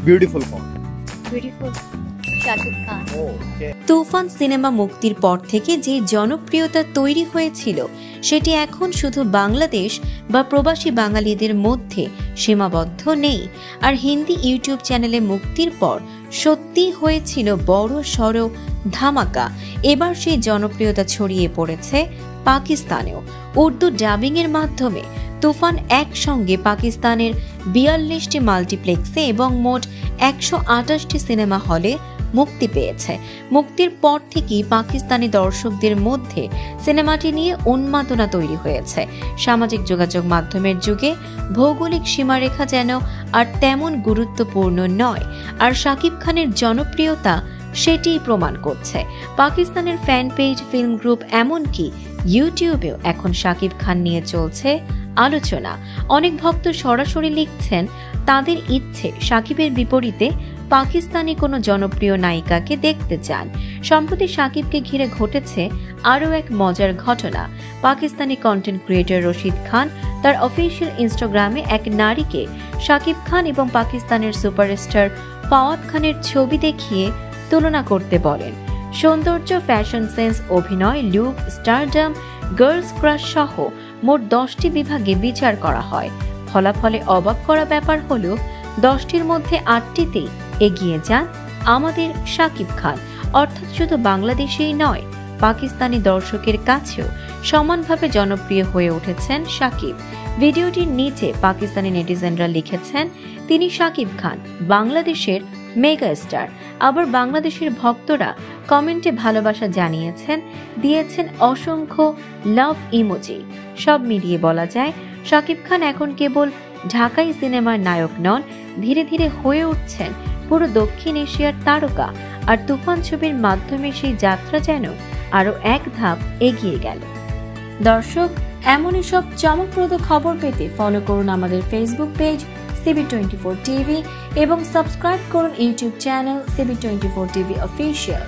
Beautiful call. Beautiful. Shakib Khan. তুফান cinema মুক্তির পর থেকে যে জনপ্রিয়তা তৈরি হয়েছিল সেটি এখন শুধু বাংলাদেশ বা প্রবাসী বাঙালিদের মধ্যে সীমাবদ্ধ নেই। আর হিন্দি ইউটিউব চ্যানেলে মুক্তির পর সত্যি হয়েছিল বড় সড় ধামাকা। এবার সেই জনপ্রিয়তা ছড়িয়ে পড়েছে পাকিস্তানেও। উর্দু ডাবিংয়ের মাধ্যমে তুফান একসঙ্গে পাকিস্তানের ৪২টি মাল্টিপ্লেক্সে এবং মোট ১২৮টি সিনেমা হলে মুক্তি পেয়েছে। মুক্তির পর থেকেই পাকিস্তানি দর্শকদের মধ্যে সিনেমাটি নিয়ে উন্মাদনা তৈরি হয়েছে। সামাজিক যোগাযোগ মাধ্যমের যুগে ভৌগোলিক সীমারেখা যেন আর তেমন গুরুত্বপূর্ণ নয়। আর শাকিব খানের জনপ্রিয়তা সেটিই প্রমাণ করছে। পাকিস্তানের ফ্যান পেজ, ফিল্ম গ্রুপ, এমনকি ইউটিউবেও এখন শাকিব খান নিয়ে চলছে আলোচনা। অনেক ভক্ত সরাসরি লিখছেন তাদের ইচ্ছে শাকিবের বিপরীতে পাকিস্তানি কোনো জনপ্রিয় নায়িকাকে দেখতে চান। সম্প্রতি শাকিবকে ঘিরে ঘটেছে আরও এক মজার ঘটনা। পাকিস্তানি কন্টেন্ট ক্রিয়েটর রশিদ খান তার অফিসিয়াল ইনস্টাগ্রামে এক নারীকে শাকিব খান এবং পাকিস্তানের সুপারস্টার ফাওয়াদ খানের ছবি দেখিয়ে তুলনা করতে বলেন। সৌন্দর্য, ফ্যাশন সেন্স, অভিনয়, লুক, স্টারডাম, গার্লস ক্রাশ সহ মোট 10টি বিভাগে বিচার করা হয়। ফলাফলে অবাক করা ব্যাপার হলো 10টির মধ্যে 8টিতেই এগিয়ে যান আমাদের শাকিব খান। অর্থাৎ শুধু বাংলাদেশেই নয়, পাকিস্তানি দর্শকের কাছেও সমানভাবে জনপ্রিয় হয়ে উঠেছেন শাকিব। ভিডিওটির নিচে পাকিস্তানি নেটিজেনরা লিখেছেন তিনি শাকিব খান, বাংলাদেশের মেগা স্টার। আবার বাংলাদেশের ভক্তরা কমেন্টে ভালোবাসা জানিয়েছেন, দিয়েছেন অসংখ্য লাভ ইমোজি। সব মিলিয়ে বলা যায় শাকিব খান এখন কেবল ঢাকাই সিনেমার নায়ক নন, ধীরে ধীরে হয়ে উঠছেন পুরো দক্ষিণ এশিয়ার তারকা। আর তুফান ছবির মাধ্যমে সেই যাত্রা যেন আরো এক ধাপ এগিয়ে গেল। দর্শক, এমনই সব চমকপ্রদ খবর পেতে ফলো করুন আমাদের ফেসবুক পেজ CB24 TV এবং সাবস্ক্রাইব করুন YouTube channel CB24 TV official.